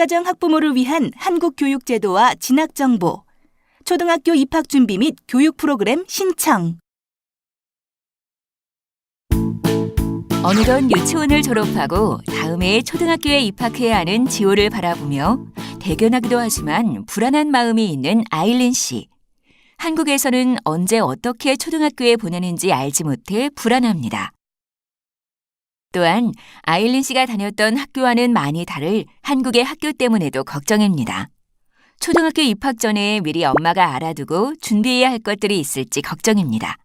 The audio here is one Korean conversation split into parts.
다문가정 학부모를 위한 한국 교육 제도와 진학 정보, 초등학교 입학 준비 및 교육 프로그램 신청. 어느덧 유치원을 졸업하고 다음 해에 초등학교에 입학해야 하는 지호를 바라보며 대견하기도 하지만 불안한 마음이 있는 아일린 씨. 한국에서는 언제 어떻게 초등학교에 보내는지 알지 못해 불안합니다. 또한 아일린 씨가 다녔던 학교와는 많이 다를 한국의 학교 때문에도 걱정입니다. 초등학교 입학 전에 미리 엄마가 알아두고 준비해야 할 것들이 있을지 걱정입니다.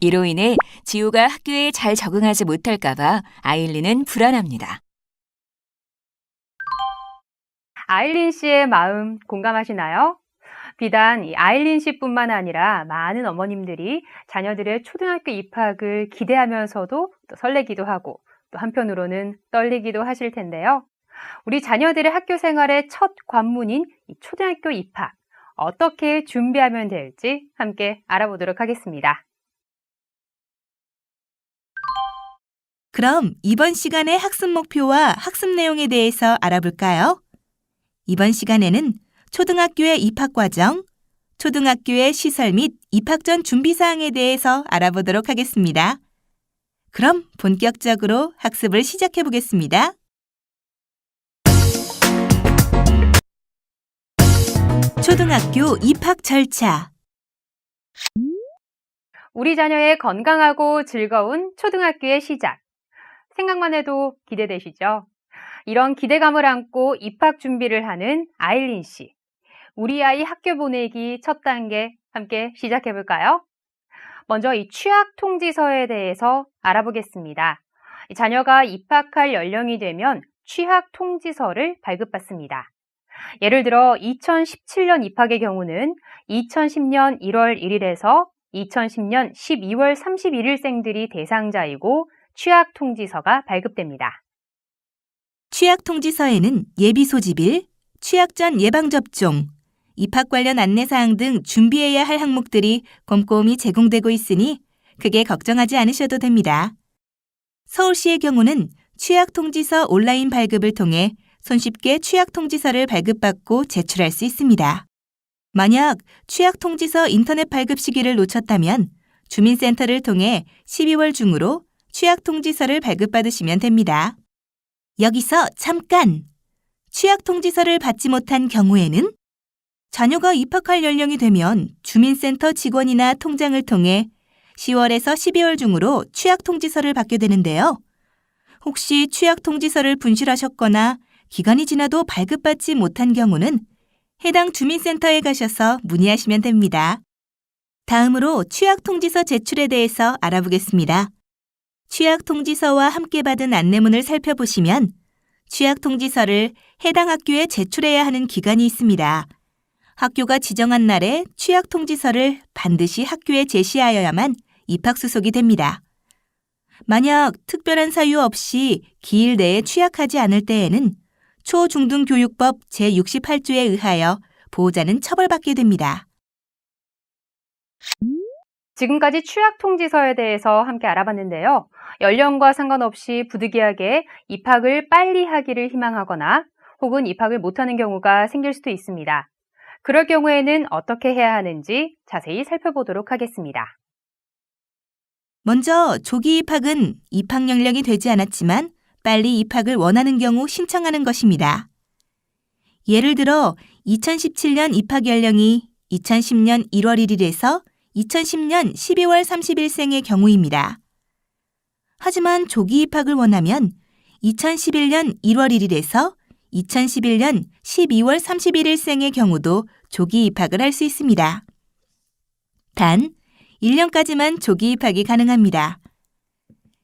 이로 인해 지호가 학교에 잘 적응하지 못할까 봐 아일린은 불안합니다. 아일린 씨의 마음 공감하시나요? 비단 이 아일린 씨뿐만 아니라 많은 어머님들이 자녀들의 초등학교 입학을 기대하면서도 또 설레기도 하고 또 한편으로는 떨리기도 하실 텐데요. 우리 자녀들의 학교 생활의 첫 관문인 이 초등학교 입학, 어떻게 준비하면 될지 함께 알아보도록 하겠습니다. 그럼 이번 시간의 학습 목표와 학습 내용에 대해서 알아볼까요? 이번 시간에는 초등학교의 입학 과정, 초등학교의 시설 및 입학 전 준비 사항에 대해서 알아보도록 하겠습니다. 그럼 본격적으로 학습을 시작해 보겠습니다. 초등학교 입학 절차. 우리 자녀의 건강하고 즐거운 초등학교의 시작. 생각만 해도 기대되시죠? 이런 기대감을 안고 입학 준비를 하는 아일린 씨. 우리 아이 학교 보내기 첫 단계 함께 시작해 볼까요? 먼저 이 취학 통지서에 대해서 알아보겠습니다. 자녀가 입학할 연령이 되면 취학 통지서를 발급받습니다. 예를 들어 2017년 입학의 경우는 2010년 1월 1일에서 2010년 12월 31일생들이 대상자이고 취학 통지서가 발급됩니다. 취학 통지서에는 예비 소집일, 취학 전 예방접종, 입학 관련 안내사항 등 준비해야 할 항목들이 꼼꼼히 제공되고 있으니 크게 걱정하지 않으셔도 됩니다. 서울시의 경우는 취학 통지서 온라인 발급을 통해 손쉽게 취학 통지서를 발급받고 제출할 수 있습니다. 만약 취학 통지서 인터넷 발급 시기를 놓쳤다면 주민센터를 통해 12월 중으로 취학 통지서를 발급받으시면 됩니다. 여기서 잠깐! 취학 통지서를 받지 못한 경우에는 자녀가 입학할 연령이 되면 주민센터 직원이나 통장을 통해 10월에서 12월 중으로 취학 통지서를 받게 되는데요. 혹시 취학 통지서를 분실하셨거나 기간이 지나도 발급받지 못한 경우는 해당 주민센터에 가셔서 문의하시면 됩니다. 다음으로 취학 통지서 제출에 대해서 알아보겠습니다. 취학 통지서와 함께 받은 안내문을 살펴보시면 취학 통지서를 해당 학교에 제출해야 하는 기간이 있습니다. 학교가 지정한 날에 취학 통지서를 반드시 학교에 제시하여야만 입학 수속이 됩니다. 만약 특별한 사유 없이 기일 내에 취학하지 않을 때에는 초중등교육법 제68조에 의하여 보호자는 처벌받게 됩니다. 지금까지 취학 통지서에 대해서 함께 알아봤는데요. 연령과 상관없이 부득이하게 입학을 빨리 하기를 희망하거나 혹은 입학을 못하는 경우가 생길 수도 있습니다. 그럴 경우에는 어떻게 해야 하는지 자세히 살펴보도록 하겠습니다. 먼저 조기 입학은 입학 연령이 되지 않았지만 빨리 입학을 원하는 경우 신청하는 것입니다. 예를 들어 2017년 입학 연령이 2010년 1월 1일에서 2010년 12월 30일생의 경우입니다. 하지만 조기 입학을 원하면 2011년 1월 1일에서 2011년 12월 31일생의 경우도 조기 입학을 할 수 있습니다. 단 1년까지만 조기 입학이 가능합니다.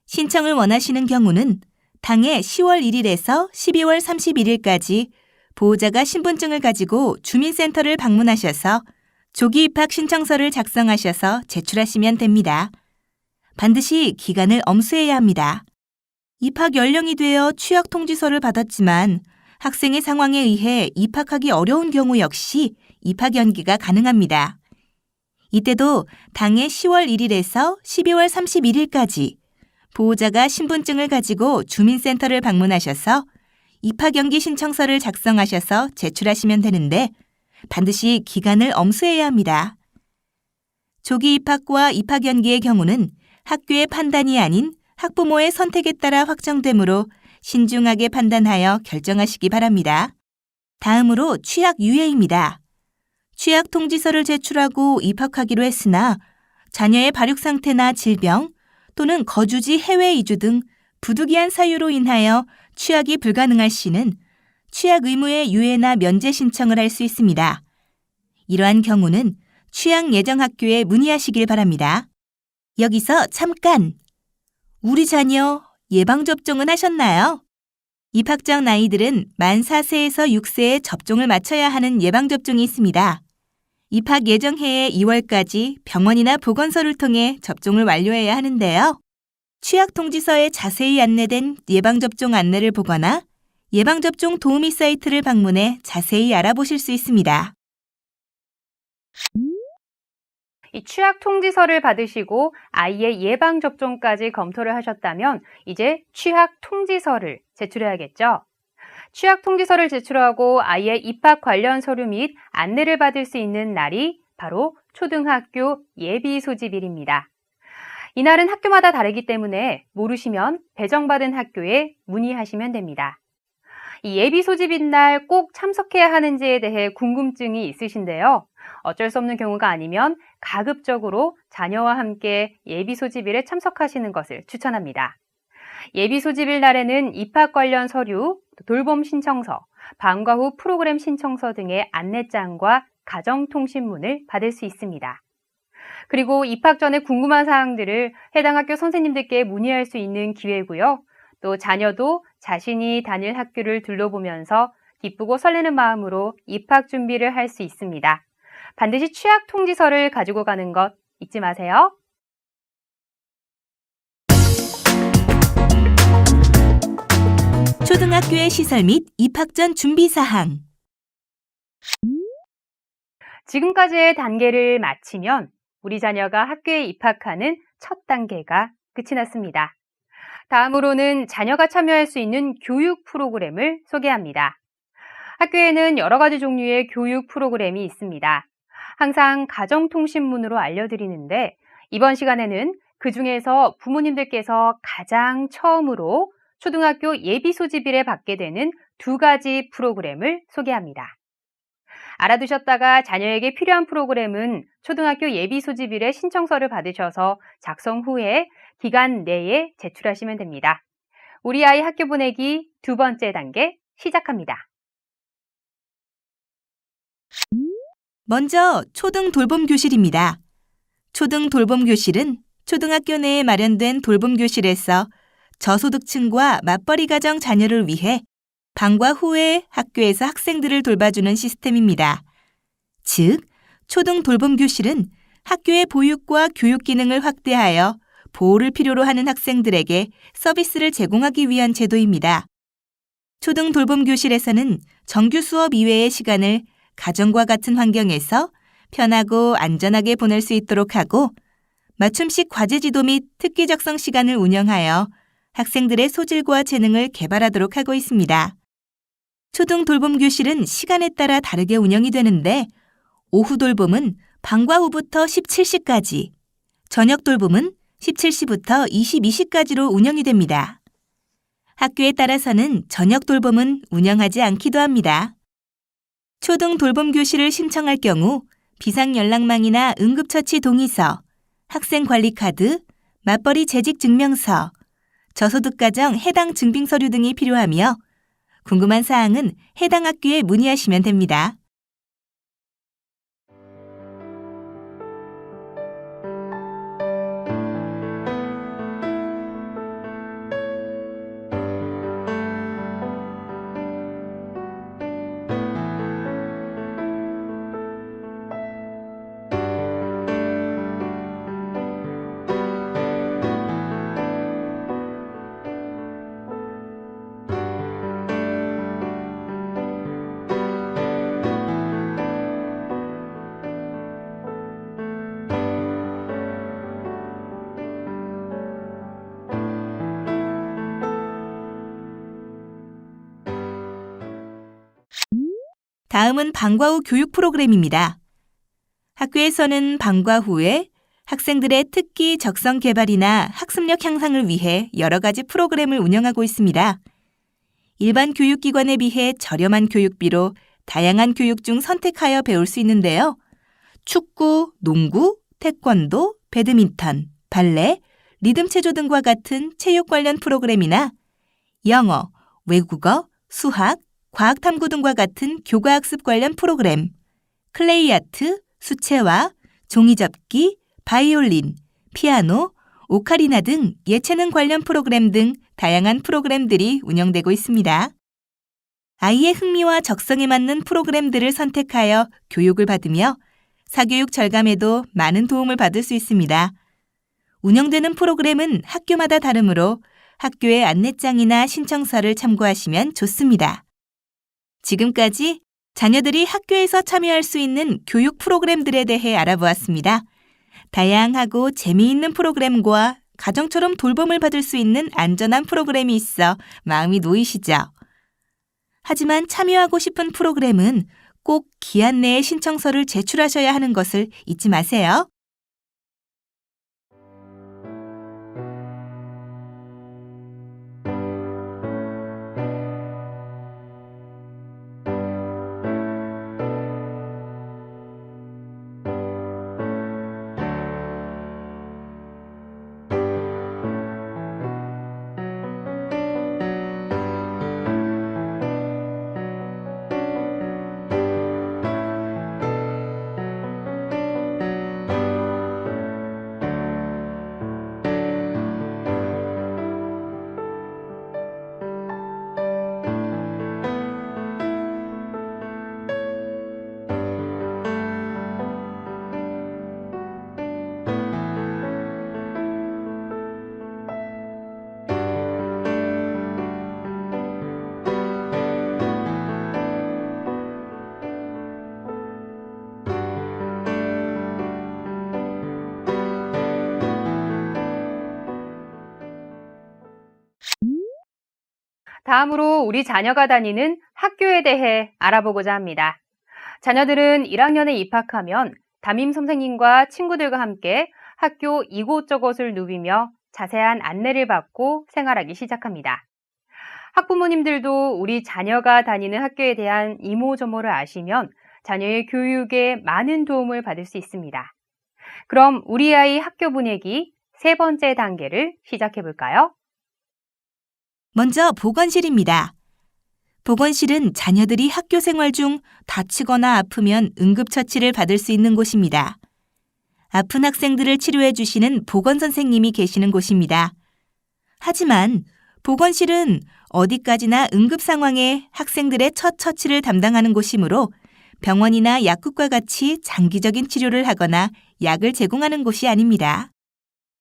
신청을 원하시는 경우는 당해 10월 1일에서 12월 31일까지 보호자가 신분증을 가지고 주민센터를 방문하셔서 조기 입학 신청서를 작성하셔서 제출하시면 됩니다. 반드시 기간을 엄수해야 합니다. 입학 연령이 되어 취학 통지서를 받았지만 학생의 상황에 의해 입학하기 어려운 경우 역시 입학 연기가 가능합니다. 이때도 당해 10월 1일에서 12월 31일까지 보호자가 신분증을 가지고 주민센터를 방문하셔서 입학연기 신청서를 작성하셔서 제출하시면 되는데 반드시 기간을 엄수해야 합니다. 조기 입학과 입학연기의 경우는 학교의 판단이 아닌 학부모의 선택에 따라 확정되므로 신중하게 판단하여 결정하시기 바랍니다. 다음으로 취학 유예입니다. 취학 통지서를 제출하고 입학하기로 했으나 자녀의 발육 상태나 질병 또는 거주지 해외 이주 등 부득이한 사유로 인하여 취학이 불가능할 시는 취학 의무의 유예나 면제 신청을 할 수 있습니다. 이러한 경우는 취학 예정 학교에 문의하시길 바랍니다. 여기서 잠깐! 우리 자녀 예방접종은 하셨나요? 입학 전 아이들은 만 4세에서 6세에 접종을 마쳐야 하는 예방접종이 있습니다. 입학 예정 해의 2월까지 병원이나 보건소를 통해 접종을 완료해야 하는데요. 취약 통지서에 자세히 안내된 예방접종 안내를 보거나 예방접종 도우미 사이트를 방문해 자세히 알아보실 수 있습니다. 이 취약 통지서를 받으시고 아이의 예방 접종까지 검토를 하셨다면 이제 취약 통지서를 제출해야겠죠. 취약 통지서를 제출하고 아이의 입학 관련 서류 및 안내를 받을 수 있는 날이 바로 초등학교 예비 소집일입니다. 이날은 학교마다 다르기 때문에 모르시면 배정받은 학교에 문의하시면 됩니다. 이 예비 소집인 날 꼭 참석해야 하는지에 대해 궁금증이 있으신데요. 어쩔 수 없는 경우가 아니면 가급적으로 자녀와 함께 예비 소집일에 참석하시는 것을 추천합니다. 예비 소집일 날에는 입학 관련 서류, 돌봄 신청서, 방과 후 프로그램 신청서 등의 안내장과 가정통신문을 받을 수 있습니다. 그리고 입학 전에 궁금한 사항들을 해당 학교 선생님들께 문의할 수 있는 기회고요. 또 자녀도 자신이 다닐 학교를 둘러보면서 기쁘고 설레는 마음으로 입학 준비를 할 수 있습니다. 반드시 취약 통지서를 가지고 가는 것 잊지 마세요. 초등학교의 시설 및 입학 전 준비 사항. 지금까지의 단계를 마치면 우리 자녀가 학교에 입학하는 첫 단계가 끝이 났습니다. 다음으로는 자녀가 참여할 수 있는 교육 프로그램을 소개합니다. 학교에는 여러 가지 종류의 교육 프로그램이 있습니다. 항상 가정통신문으로 알려드리는데 이번 시간에는 그 중에서 부모님들께서 가장 처음으로 초등학교 예비 소집일에 받게 되는 두 가지 프로그램을 소개합니다. 알아두셨다가 자녀에게 필요한 프로그램은 초등학교 예비 소집일에 신청서를 받으셔서 작성 후에 기간 내에 제출하시면 됩니다. 우리 아이 학교 보내기 두 번째 단계 시작합니다. 먼저 초등 돌봄 교실입니다. 초등 돌봄 교실은 초등학교 내에 마련된 돌봄 교실에서 저소득층과 맞벌이 가정 자녀를 위해 방과 후에 학교에서 학생들을 돌봐주는 시스템입니다. 즉, 초등 돌봄 교실은 학교의 보육과 교육 기능을 확대하여 보호를 필요로 하는 학생들에게 서비스를 제공하기 위한 제도입니다. 초등 돌봄 교실에서는 정규 수업 이외의 시간을 가정과 같은 환경에서 편하고 안전하게 보낼 수 있도록 하고 맞춤식 과제 지도 및 특기 적성 시간을 운영하여 학생들의 소질과 재능을 개발하도록 하고 있습니다. 초등 돌봄 교실은 시간에 따라 다르게 운영이 되는데 오후 돌봄은 방과 후부터 17시까지, 저녁 돌봄은 17시부터 22시까지로 운영이 됩니다. 학교에 따라서는 저녁 돌봄은 운영하지 않기도 합니다. 초등 돌봄 교실을 신청할 경우 비상연락망이나 응급처치 동의서, 학생관리카드, 맞벌이 재직증명서, 저소득가정 해당 증빙서류 등이 필요하며 궁금한 사항은 해당 학교에 문의하시면 됩니다. 다음은 방과 후 교육 프로그램입니다. 학교에서는 방과 후에 학생들의 특기 적성 개발이나 학습력 향상을 위해 여러 가지 프로그램을 운영하고 있습니다. 일반 교육기관에 비해 저렴한 교육비로 다양한 교육 중 선택하여 배울 수 있는데요. 축구, 농구, 태권도, 배드민턴, 발레, 리듬 체조 등과 같은 체육 관련 프로그램이나 영어, 외국어, 수학, 과학 탐구 등과 같은 교과학습 관련 프로그램, 클레이 아트, 수채화, 종이접기, 바이올린, 피아노, 오카리나 등 예체능 관련 프로그램 등 다양한 프로그램들이 운영되고 있습니다. 아이의 흥미와 적성에 맞는 프로그램들을 선택하여 교육을 받으며 사교육 절감에도 많은 도움을 받을 수 있습니다. 운영되는 프로그램은 학교마다 다르므로 학교의 안내장이나 신청서를 참고하시면 좋습니다. 지금까지 자녀들이 학교에서 참여할 수 있는 교육 프로그램들에 대해 알아보았습니다. 다양하고 재미있는 프로그램과 가정처럼 돌봄을 받을 수 있는 안전한 프로그램이 있어 마음이 놓이시죠? 하지만 참여하고 싶은 프로그램은 꼭 기한 내에 신청서를 제출하셔야 하는 것을 잊지 마세요. 다음으로 우리 자녀가 다니는 학교에 대해 알아보고자 합니다. 자녀들은 1학년에 입학하면 담임 선생님과 친구들과 함께 학교 이곳저곳을 누비며 자세한 안내를 받고 생활하기 시작합니다. 학부모님들도 우리 자녀가 다니는 학교에 대한 이모저모를 아시면 자녀의 교육에 많은 도움을 받을 수 있습니다. 그럼 우리 아이 학교 보내기 세 번째 단계를 시작해 볼까요? 먼저 보건실입니다. 보건실은 자녀들이 학교 생활 중 다치거나 아프면 응급처치를 받을 수 있는 곳입니다. 아픈 학생들을 치료해 주시는 보건선생님이 계시는 곳입니다. 하지만 보건실은 어디까지나 응급 상황에 학생들의 첫 처치를 담당하는 곳이므로 병원이나 약국과 같이 장기적인 치료를 하거나 약을 제공하는 곳이 아닙니다.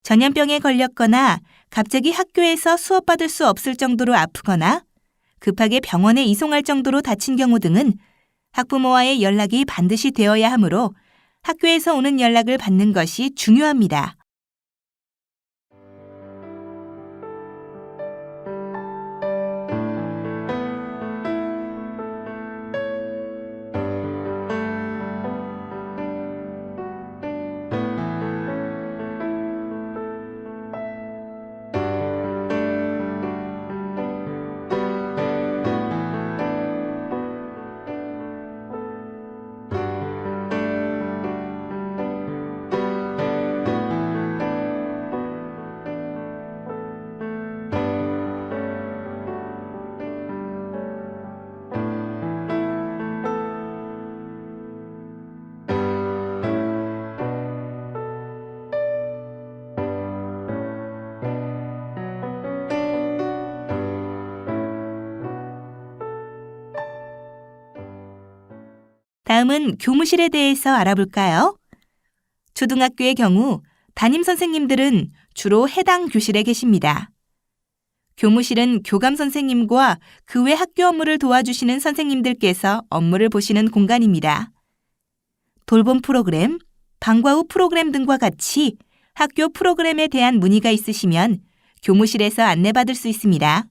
전염병에 걸렸거나 갑자기 학교에서 수업받을 수 없을 정도로 아프거나 급하게 병원에 이송할 정도로 다친 경우 등은 학부모와의 연락이 반드시 되어야 하므로 학교에서 오는 연락을 받는 것이 중요합니다. 다음은 교무실에 대해서 알아볼까요? 초등학교의 경우 담임 선생님들은 주로 해당 교실에 계십니다. 교무실은 교감 선생님과 그 외 학교 업무를 도와주시는 선생님들께서 업무를 보시는 공간입니다. 돌봄 프로그램, 방과 후 프로그램 등과 같이 학교 프로그램에 대한 문의가 있으시면 교무실에서 안내받을 수 있습니다.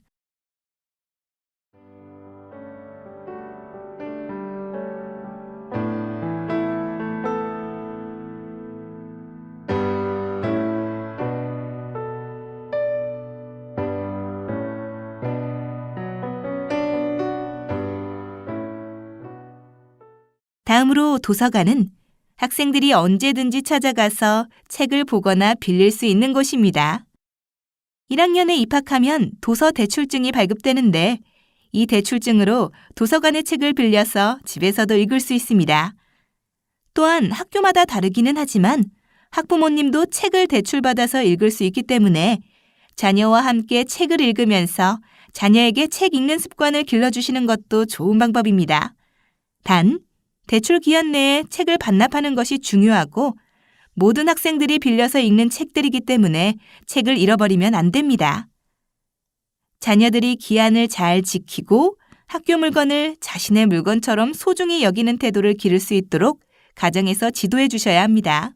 다음으로 도서관은 학생들이 언제든지 찾아가서 책을 보거나 빌릴 수 있는 곳입니다. 1학년에 입학하면 도서 대출증이 발급되는데 이 대출증으로 도서관의 책을 빌려서 집에서도 읽을 수 있습니다. 또한 학교마다 다르기는 하지만 학부모님도 책을 대출받아서 읽을 수 있기 때문에 자녀와 함께 책을 읽으면서 자녀에게 책 읽는 습관을 길러주시는 것도 좋은 방법입니다. 단, 대출 기한 내에 책을 반납하는 것이 중요하고 모든 학생들이 빌려서 읽는 책들이기 때문에 책을 잃어버리면 안 됩니다. 자녀들이 기한을 잘 지키고 학교 물건을 자신의 물건처럼 소중히 여기는 태도를 기를 수 있도록 가정에서 지도해 주셔야 합니다.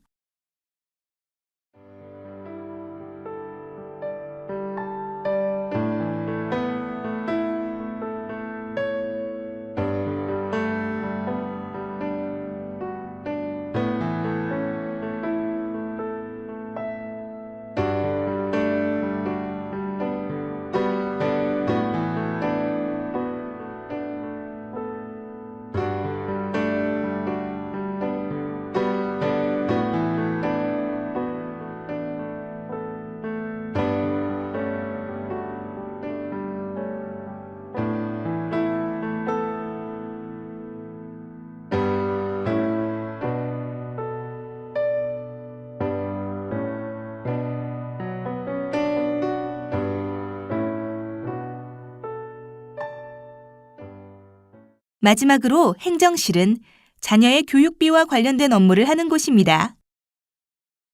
마지막으로 행정실은 자녀의 교육비와 관련된 업무를 하는 곳입니다.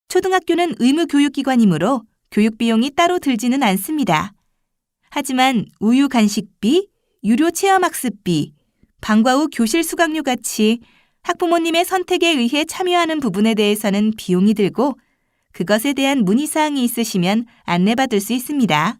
초등학교는 의무교육기관이므로 교육비용이 따로 들지는 않습니다. 하지만 우유 간식비, 유료 체험학습비, 방과 후 교실 수강료 같이 학부모님의 선택에 의해 참여하는 부분에 대해서는 비용이 들고 그것에 대한 문의사항이 있으시면 안내받을 수 있습니다.